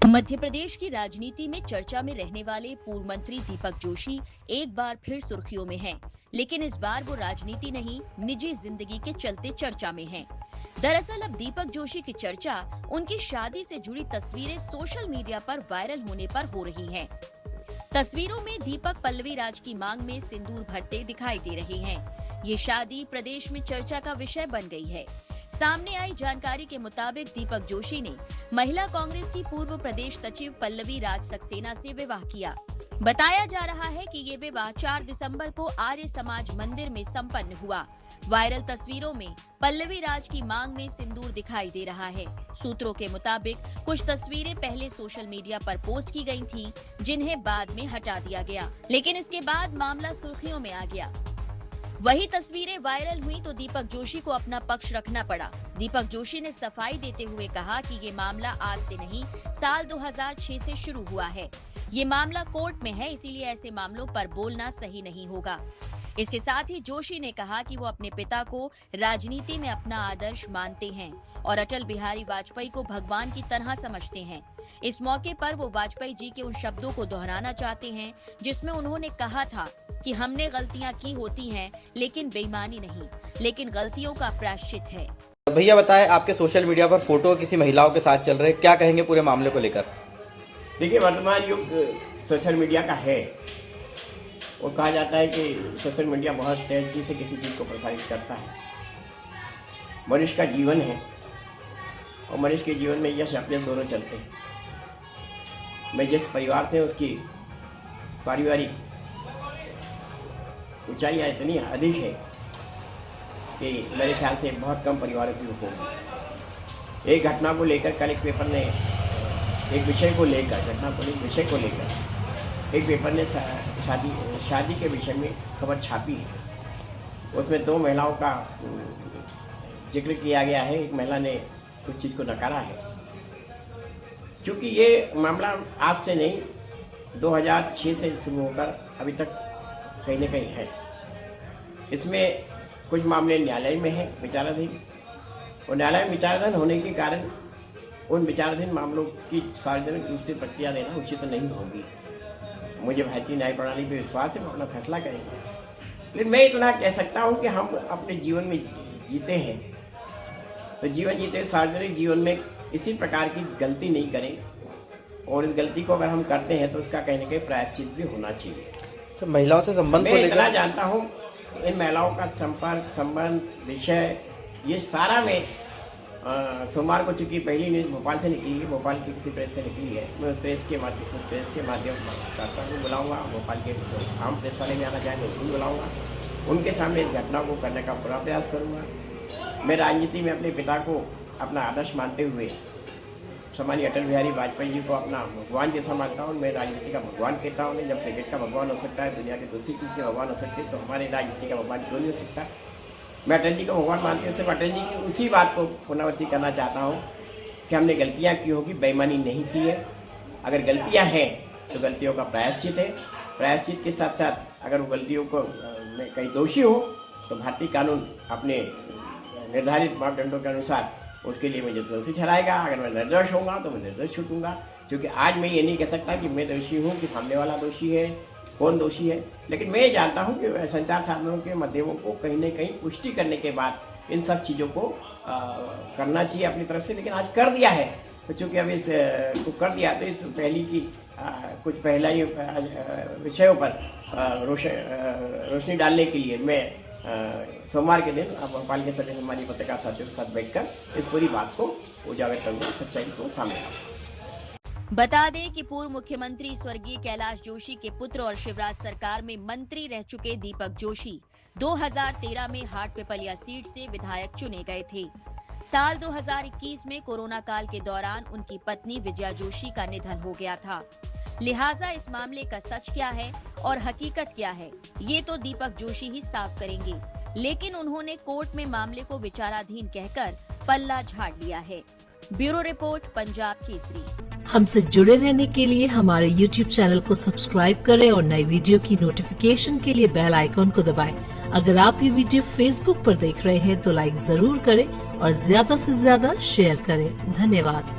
मध्य प्रदेश की राजनीति में चर्चा में रहने वाले पूर्व मंत्री दीपक जोशी एक बार फिर सुर्खियों में हैं, लेकिन इस बार वो राजनीति नहीं, निजी जिंदगी के चलते चर्चा में हैं। दरअसल अब दीपक जोशी की चर्चा उनकी शादी से जुड़ी तस्वीरें सोशल मीडिया पर वायरल होने पर हो रही हैं। तस्वीरों में दीपक पल्लवी राज की मांग में सिंदूर भरते दिखाई दे रहे हैं। ये शादी प्रदेश में चर्चा का विषय बन गई है। सामने आई जानकारी के मुताबिक दीपक जोशी ने महिला कांग्रेस की पूर्व प्रदेश सचिव पल्लवी राज सक्सेना से विवाह किया। बताया जा रहा है कि ये विवाह 4 दिसंबर को आर्य समाज मंदिर में संपन्न हुआ। वायरल तस्वीरों में पल्लवी राज की मांग में सिंदूर दिखाई दे रहा है। सूत्रों के मुताबिक कुछ तस्वीरें पहले सोशल मीडिया पर पोस्ट की गई थीं, जिन्हें बाद में हटा दिया गया, लेकिन इसके बाद मामला सुर्खियों में आ गया। वही तस्वीरें वायरल हुई तो दीपक जोशी को अपना पक्ष रखना पड़ा। दीपक जोशी ने सफाई देते हुए कहा कि ये मामला आज से नहीं, साल 2006 से शुरू हुआ है। ये मामला कोर्ट में है, इसीलिए ऐसे मामलों पर बोलना सही नहीं होगा। इसके साथ ही जोशी ने कहा कि वो अपने पिता को राजनीति में अपना आदर्श मानते हैं और अटल बिहारी वाजपेयी को भगवान की तरह समझते हैं। इस मौके पर वो वाजपेयी जी के उन शब्दों को दोहराना चाहते हैं जिसमें उन्होंने कहा था कि हमने गलतियां की होती हैं, लेकिन बेईमानी नहीं, लेकिन गलतियों का प्रायश्चित है। भैया बताएं, आपके सोशल मीडिया पर फोटो किसी महिलाओं के साथ चल रहे हैं, क्या कहेंगे पूरे मामले को लेकर? देखिए, वर्तमान युग सोशल मीडिया का है। वो कहा जाता है कि सोशल मीडिया बहुत तेजी से किसी चीज़ को प्रसारित करता है। मनुष्य का जीवन है और मनुष्य के जीवन में यश अपयश दोनों चलते हैं। मैं जिस परिवार से, उसकी पारिवारिक ऊंचाइयाँ इतनी अधिक है कि मेरे ख्याल से बहुत कम परिवारों की होगी। एक घटना को लेकर कल एक पेपर ने एक विषय को लेकर एक पेपर ने शादी के विषय में खबर छापी है। उसमें 2 महिलाओं का जिक्र किया गया है। एक महिला ने कुछ चीज़ को नकारा है। क्योंकि ये मामला आज से नहीं, 2006 से शुरू होकर अभी तक कहीं न कहीं है। इसमें कुछ मामले न्यायालय में है विचाराधीन, और न्यायालय में विचाराधीन होने के कारण उन विचाराधीन मामलों की सार्वजनिक रूप से प्रक्रिया देना उचित नहीं होगी। मुझे भारतीय न्याय प्रणाली पर विश्वास है, वो अपना फैसला करेंगे। लेकिन मैं इतना कह सकता हूँ कि हम अपने जीवन में जीते हैं, तो जीवन जीते सार्वजनिक जीवन में इसी प्रकार की गलती नहीं करें, और इस गलती को अगर हम करते हैं तो उसका कहीं न कहीं प्रायश्चित भी होना चाहिए। तो महिलाओं से संबंध को मैं लेकर इतना जानता हूँ, इन महिलाओं का संबंध विषय ये सारा मैं सोमवार को, चूँकि पहली न्यूज़ भोपाल से निकली है, भोपाल की किसी प्रेस से निकली है, मैं प्रेस के माध्यम करता हूँ, बुलाऊँगा। भोपाल के आम प्रेस वाले में आना चाहेंगे उनको बुलाऊँगा, उनके सामने इस घटना को करने का पूरा प्रयास करूँगा। मैं राजनीति में अपने पिता को अपना आदर्श मानते हुए सम्मानीय अटल बिहारी वाजपेयी जी को अपना भगवान जैसा मानता हूँ। मैं राजनीति का भगवान कहता हूँ। जब क्रिकेट का भगवान हो सकता है, दुनिया की दूसरी चीज़ के भगवान हो सकते हैं, तो हमारे राजनीति का भगवान क्यों नहीं हो सकता? मैं अटल जी को भगवान मानते हैं। सिर्फ अटल जी की उसी बात को पुनरावृत्ति करना चाहता हूँ कि हमने गलतियाँ की होगी, बेईमानी नहीं की है। अगर गलतियाँ हैं तो गलतियों का प्रायश्चित है। प्रायश्चित के साथ साथ अगर वो गलतियों को मैं कहीं दोषी हो तो भारतीय कानून अपने निर्धारित मापदंडों के अनुसार उसके लिए मुझे दोषी ठहराएगा। अगर मैं निर्दोष होऊंगा तो मैं निर्दोष छूटूंगा। क्योंकि आज मैं ये नहीं कह सकता कि मैं दोषी हूँ, कि सामने वाला दोषी है, कौन दोषी है। लेकिन मैं ये जानता हूँ कि संचार साधनों के माध्यमों को कहीं न कहीं पुष्टि करने के बाद इन सब चीज़ों को करना चाहिए अपनी तरफ से। लेकिन आज कर दिया है, तो चूँकि अभी इसको कर दिया तो इस पहली की कुछ पहला ही विषयों पर रोशनी डालने के लिए मैं सोमवार के दिन भोपाल के सभी हमारी पत्रकार साथियों के साथ बैठकर इस पूरी बात को उजागर करूंगा, सच्चाई को सामने लाऊंगा। बता दें कि पूर्व मुख्यमंत्री स्वर्गीय कैलाश जोशी के पुत्र और शिवराज सरकार में मंत्री रह चुके दीपक जोशी 2013 में हाटपिपलिया सीट से विधायक चुने गए थे। साल 2021 में कोरोना काल के दौरान उनकी पत्नी विजया जोशी का निधन हो गया था। लिहाजा इस मामले का सच क्या है और हकीकत क्या है, ये तो दीपक जोशी ही साफ करेंगे। लेकिन उन्होंने कोर्ट में मामले को विचाराधीन कहकर पल्ला झाड़ लिया है। Bureau report, Punjab Kesari. हमसे जुड़े रहने के लिए हमारे YouTube चैनल को सब्सक्राइब करें और नई वीडियो की नोटिफिकेशन के लिए बेल आइकॉन को दबाएं। अगर आप ये वीडियो Facebook पर देख रहे हैं तो लाइक जरूर करें और ज्यादा से ज्यादा शेयर करें। धन्यवाद।